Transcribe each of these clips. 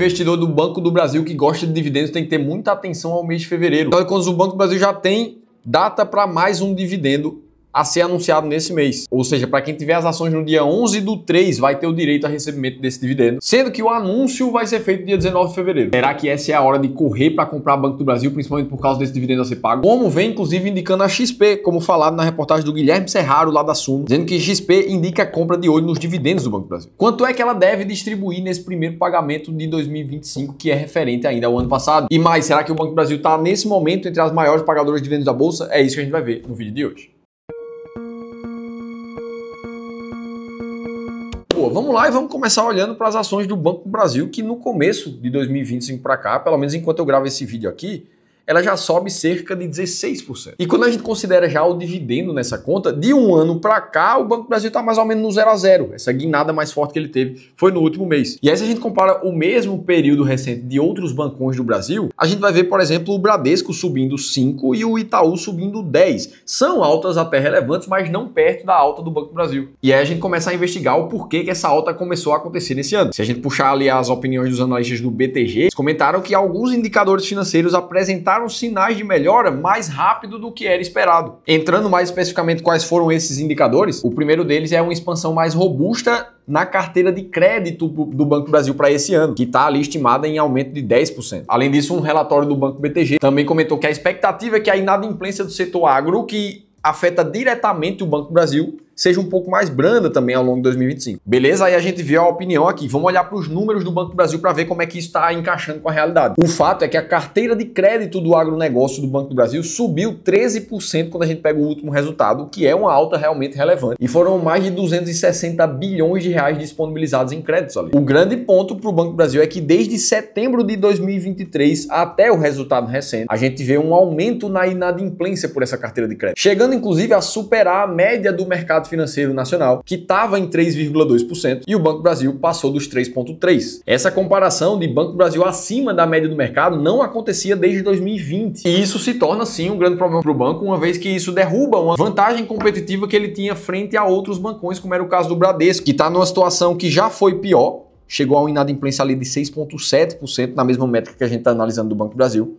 investidor do Banco do Brasil que gosta de dividendos tem que ter muita atenção ao mês de fevereiro. Afinal de contas, o Banco do Brasil já tem data para mais um dividendo a ser anunciado nesse mês. Ou seja, para quem tiver as ações no dia 11/3 vai ter o direito a recebimento desse dividendo, sendo que o anúncio vai ser feito dia 19 de fevereiro. Será que essa é a hora de correr para comprar Banco do Brasil, principalmente por causa desse dividendo a ser pago? Como vem, inclusive, indicando a XP, como falado na reportagem do Guilherme Serraro, lá da Suno, dizendo que XP indica a compra de olho nos dividendos do Banco do Brasil. Quanto é que ela deve distribuir nesse primeiro pagamento de 2025, que é referente ainda ao ano passado? E mais, será que o Banco do Brasil está, nesse momento, entre as maiores pagadoras de dividendos da Bolsa? É isso que a gente vai ver no vídeo de hoje. Vamos lá e vamos começar olhando para as ações do Banco do Brasil, que no começo de 2025 para cá, pelo menos enquanto eu gravo esse vídeo aqui, ela já sobe cerca de 16%. E quando a gente considera já o dividendo nessa conta, de um ano para cá, o Banco do Brasil está mais ou menos no 0 a 0. Essa guinada mais forte que ele teve foi no último mês. E aí, se a gente compara o mesmo período recente de outros bancões do Brasil, a gente vai ver, por exemplo, o Bradesco subindo 5 e o Itaú subindo 10. São altas até relevantes, mas não perto da alta do Banco do Brasil. E aí a gente começa a investigar o porquê que essa alta começou a acontecer nesse ano. Se a gente puxar ali as opiniões dos analistas do BTG, eles comentaram que alguns indicadores financeiros apresentaram sinais de melhora mais rápido do que era esperado. Entrando mais especificamente quais foram esses indicadores, o primeiro deles é uma expansão mais robusta na carteira de crédito do Banco do Brasil para esse ano, que está ali estimada em aumento de 10%. Além disso, um relatório do Banco BTG também comentou que a expectativa é que a inadimplência do setor agro, que afeta diretamente o Banco do Brasil, seja um pouco mais branda também ao longo de 2025. Beleza? Aí a gente viu a opinião aqui. Vamos olhar para os números do Banco do Brasil para ver como é que isso está encaixando com a realidade. O fato é que a carteira de crédito do agronegócio do Banco do Brasil subiu 13% quando a gente pega o último resultado, que é uma alta realmente relevante. E foram mais de 260 bilhões de reais disponibilizados em créditos ali. O grande ponto para o Banco do Brasil é que desde setembro de 2023 até o resultado recente, a gente vê um aumento na inadimplência por essa carteira de crédito, chegando inclusive a superar a média do mercado financeiro nacional, que estava em 3,2%, e o Banco do Brasil passou dos 3,3%. Essa comparação de Banco do Brasil acima da média do mercado não acontecia desde 2020. E isso se torna, sim, um grande problema para o banco, uma vez que isso derruba uma vantagem competitiva que ele tinha frente a outros bancões, como era o caso do Bradesco, que está numa situação que já foi pior, chegou a uma inadimplência ali de 6,7%, na mesma métrica que a gente está analisando do Banco do Brasil,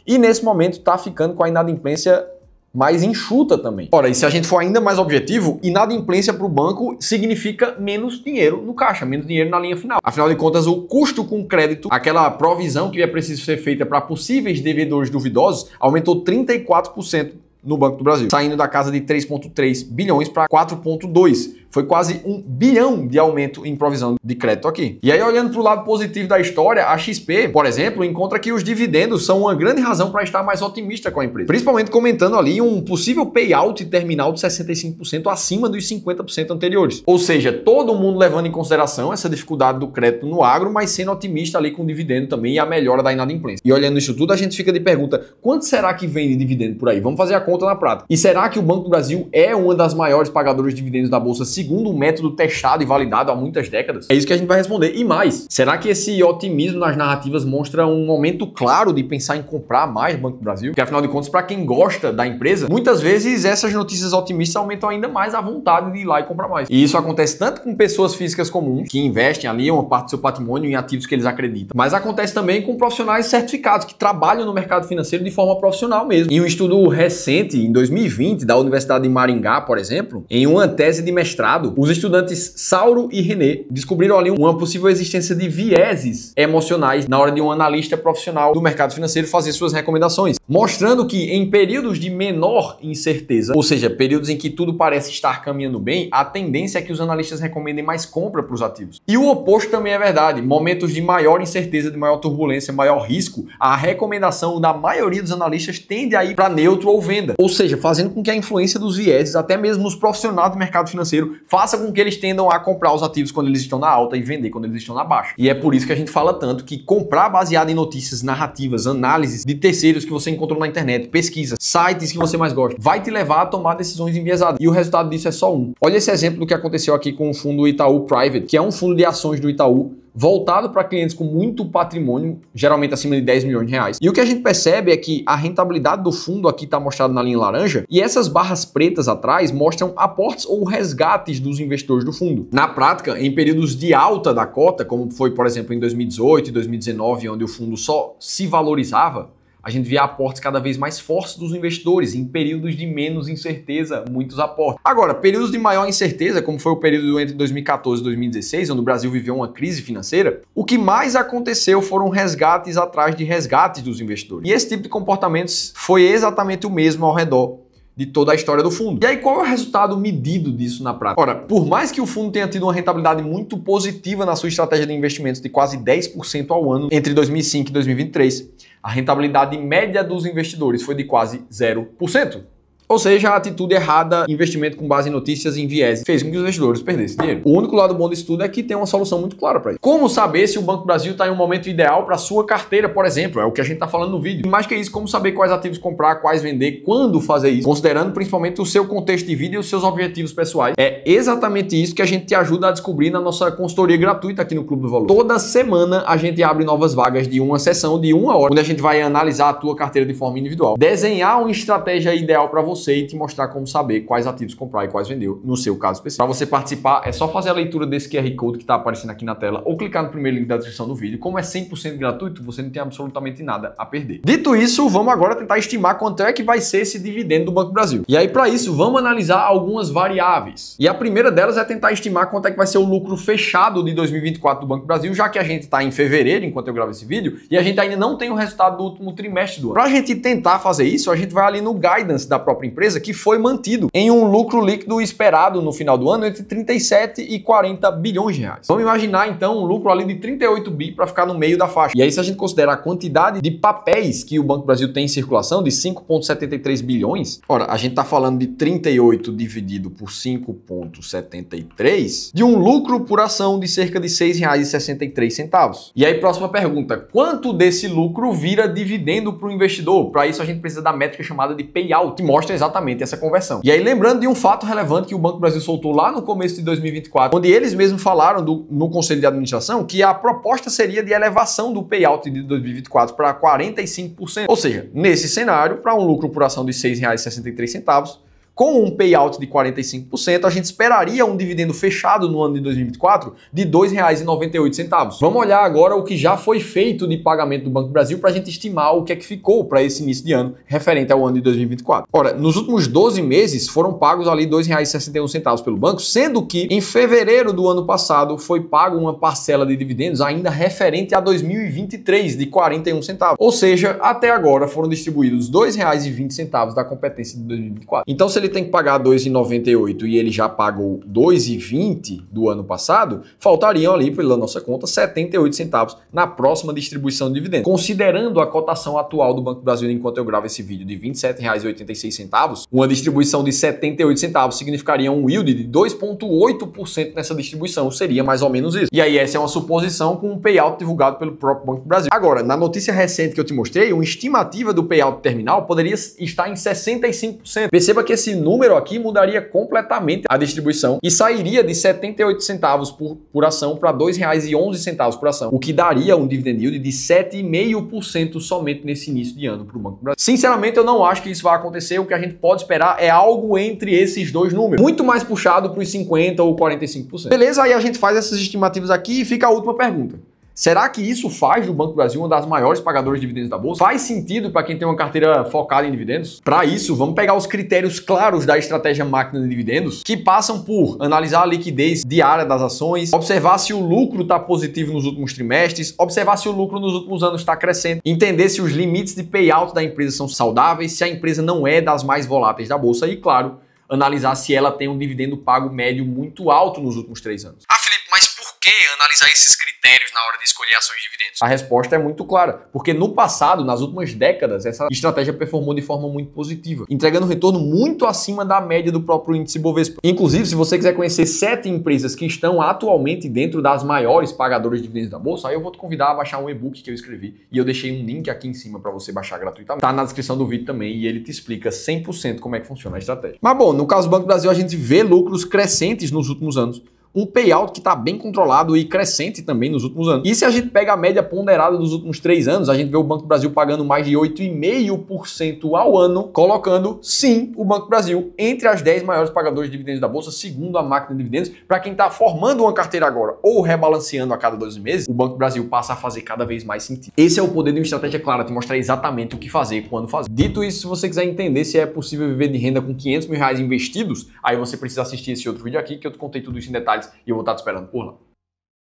e nesse momento está ficando com a inadimplência mais enxuta também. Ora, e se a gente for ainda mais objetivo, inadimplência para o banco significa menos dinheiro no caixa, menos dinheiro na linha final. Afinal de contas, o custo com crédito, aquela provisão que é preciso ser feita para possíveis devedores duvidosos, aumentou 34% no Banco do Brasil, saindo da casa de 3,3 bilhões para 4,2. Foi quase 1 bilhão de aumento em provisão de crédito aqui. E aí, olhando para o lado positivo da história, a XP, por exemplo, encontra que os dividendos são uma grande razão para estar mais otimista com a empresa. Principalmente comentando ali um possível payout terminal de 65% acima dos 50% anteriores. Ou seja, todo mundo levando em consideração essa dificuldade do crédito no agro, mas sendo otimista ali com o dividendo também e a melhora da inadimplência. E olhando isso tudo, a gente fica de pergunta, quanto será que vem de dividendo por aí? Vamos fazer a conta na prática. E será que o Banco do Brasil é uma das maiores pagadoras de dividendos da Bolsa, segundo um método testado e validado há muitas décadas? É isso que a gente vai responder. E mais, será que esse otimismo nas narrativas mostra um momento claro de pensar em comprar mais Banco do Brasil? Porque afinal de contas, para quem gosta da empresa, muitas vezes essas notícias otimistas aumentam ainda mais a vontade de ir lá e comprar mais. E isso acontece tanto com pessoas físicas comuns, que investem ali uma parte do seu patrimônio em ativos que eles acreditam, mas acontece também com profissionais certificados, que trabalham no mercado financeiro de forma profissional mesmo. Em um estudo recente, em 2020, da Universidade de Maringá, por exemplo, em uma tese de mestrado, os estudantes Sauro e René descobriram ali uma possível existência de vieses emocionais na hora de um analista profissional do mercado financeiro fazer suas recomendações, mostrando que em períodos de menor incerteza, ou seja, períodos em que tudo parece estar caminhando bem, a tendência é que os analistas recomendem mais compra para os ativos. E o oposto também é verdade. Momentos de maior incerteza, de maior turbulência, maior risco, a recomendação da maioria dos analistas tende a ir para neutro ou venda. Ou seja, fazendo com que a influência dos vieses, até mesmo nos profissionais do mercado financeiro, faça com que eles tendam a comprar os ativos quando eles estão na alta e vender quando eles estão na baixa. E é por isso que a gente fala tanto que comprar baseado em notícias, narrativas, análises de terceiros que você encontrou na internet, pesquisas, sites que você mais gosta, vai te levar a tomar decisões enviesadas. E o resultado disso é só um. Olha esse exemplo do que aconteceu aqui com o fundo Itaú Private, que é um fundo de ações do Itaú, voltado para clientes com muito patrimônio, geralmente acima de 10 milhões de reais. E o que a gente percebe é que a rentabilidade do fundo aqui está mostrada na linha laranja e essas barras pretas atrás mostram aportes ou resgates dos investidores do fundo. Na prática, em períodos de alta da cota, como foi, por exemplo, em 2018 e 2019, onde o fundo só se valorizava, a gente via aportes cada vez mais fortes dos investidores. Em períodos de menos incerteza, muitos aportes. Agora, períodos de maior incerteza, como foi o período entre 2014 e 2016, onde o Brasil viveu uma crise financeira, o que mais aconteceu foram resgates atrás de resgates dos investidores. E esse tipo de comportamento foi exatamente o mesmo ao redor de toda a história do fundo. E aí, qual é o resultado medido disso na prática? Ora, por mais que o fundo tenha tido uma rentabilidade muito positiva na sua estratégia de investimentos de quase 10% ao ano entre 2005 e 2023, a rentabilidade média dos investidores foi de quase 0%. Ou seja, a atitude errada, investimento com base em notícias e em viés, fez com que os investidores perdessem dinheiro. O único lado bom disso tudo é que tem uma solução muito clara para isso. Como saber se o Banco do Brasil está em um momento ideal para a sua carteira, por exemplo? É o que a gente está falando no vídeo. E mais que isso, como saber quais ativos comprar, quais vender, quando fazer isso, considerando principalmente o seu contexto de vida e os seus objetivos pessoais. É exatamente isso que a gente te ajuda a descobrir na nossa consultoria gratuita aqui no Clube do Valor. Toda semana a gente abre novas vagas de uma sessão de 1 hora, onde a gente vai analisar a tua carteira de forma individual, desenhar uma estratégia ideal para você e te mostrar como saber quais ativos comprar e quais vender, no seu caso específico. Para você participar, é só fazer a leitura desse QR Code que está aparecendo aqui na tela ou clicar no primeiro link da descrição do vídeo. Como é 100% gratuito, você não tem absolutamente nada a perder. Dito isso, vamos agora tentar estimar quanto é que vai ser esse dividendo do Banco do Brasil. E aí, para isso, vamos analisar algumas variáveis. E a primeira delas é tentar estimar quanto é que vai ser o lucro fechado de 2024 do Banco do Brasil, já que a gente está em fevereiro, enquanto eu gravo esse vídeo, e a gente ainda não tem o resultado do último trimestre do ano. Para a gente tentar fazer isso, a gente vai ali no guidance da própria empresa, que foi mantido em um lucro líquido esperado no final do ano entre 37 e 40 bilhões de reais. Vamos imaginar então um lucro ali de 38 bi para ficar no meio da faixa. E aí, se a gente considerar a quantidade de papéis que o Banco do Brasil tem em circulação de 5,73 bilhões, ora, a gente está falando de 38 dividido por 5,73 de um lucro por ação de cerca de R$ 6,63. E aí, próxima pergunta: quanto desse lucro vira dividendo para o investidor? Para isso, a gente precisa da métrica chamada de payout, que mostra exatamente essa conversão. E aí, lembrando de um fato relevante que o Banco do Brasil soltou lá no começo de 2024, onde eles mesmos falaram no Conselho de Administração que a proposta seria de elevação do payout de 2024 para 45%. Ou seja, nesse cenário, para um lucro por ação de R$ 6,63, com um payout de 45%, a gente esperaria um dividendo fechado no ano de 2024 de R$ 2,98. Vamos olhar agora o que já foi feito de pagamento do Banco do Brasil para a gente estimar o que é que ficou para esse início de ano referente ao ano de 2024. Ora, nos últimos 12 meses foram pagos ali R$ 2,61 pelo banco, sendo que em fevereiro do ano passado foi pago uma parcela de dividendos ainda referente a 2023 de 41 centavos. Ou seja, até agora foram distribuídos R$ 2,20 da competência de 2024. Então, se ele tem que pagar R$ 2,98 e ele já pagou R$ 2,20 do ano passado, faltariam ali, pela nossa conta, 78 centavos na próxima distribuição de dividendos. Considerando a cotação atual do Banco do Brasil enquanto eu gravo esse vídeo de R$ 27,86, uma distribuição de 78 centavos significaria um yield de 2,8% nessa distribuição, seria mais ou menos isso. E aí essa é uma suposição com um payout divulgado pelo próprio Banco do Brasil. Agora, na notícia recente que eu te mostrei, uma estimativa do payout terminal poderia estar em 65%. Perceba que esse número aqui mudaria completamente a distribuição e sairia de 78 centavos por ação para R$ 2,11 por ação, o que daria um dividend yield de 7,5% somente nesse início de ano para o Banco do Brasil. Sinceramente, eu não acho que isso vai acontecer. O que a gente pode esperar é algo entre esses dois números, muito mais puxado para os 50% ou 45%. Beleza? Aí a gente faz essas estimativas aqui e fica a última pergunta. Será que isso faz do Banco do Brasil uma das maiores pagadoras de dividendos da Bolsa? Faz sentido para quem tem uma carteira focada em dividendos? Para isso, vamos pegar os critérios claros da estratégia máquina de dividendos, que passam por analisar a liquidez diária das ações, observar se o lucro está positivo nos últimos trimestres, observar se o lucro nos últimos anos está crescendo, entender se os limites de payout da empresa são saudáveis, se a empresa não é das mais voláteis da Bolsa e, claro, analisar se ela tem um dividendo pago médio muito alto nos últimos 3 anos. Felipe, mas por que analisar esses critérios na hora de escolher ações de dividendos? A resposta é muito clara, porque no passado, nas últimas décadas, essa estratégia performou de forma muito positiva, entregando um retorno muito acima da média do próprio índice Bovespa. Inclusive, se você quiser conhecer 7 empresas que estão atualmente dentro das maiores pagadoras de dividendos da Bolsa, aí eu vou te convidar a baixar um e-book que eu escrevi e eu deixei um link aqui em cima para você baixar gratuitamente. Tá na descrição do vídeo também e ele te explica 100% como é que funciona a estratégia. Mas bom, no caso do Banco do Brasil, a gente vê lucros crescentes nos últimos anos, um payout que está bem controlado e crescente também nos últimos anos. E se a gente pega a média ponderada dos últimos 3 anos, a gente vê o Banco do Brasil pagando mais de 8,5% ao ano, colocando, sim, o Banco do Brasil entre as 10 maiores pagadores de dividendos da Bolsa, segundo a máquina de dividendos. Para quem está formando uma carteira agora ou rebalanceando a cada 12 meses, o Banco do Brasil passa a fazer cada vez mais sentido. Esse é o poder de uma estratégia clara, te mostrar exatamente o que fazer, quando fazer. Dito isso, se você quiser entender se é possível viver de renda com 500 mil reais investidos, aí você precisa assistir esse outro vídeo aqui, que eu te contei tudo isso em detalhes e eu vou estar te esperando por lá.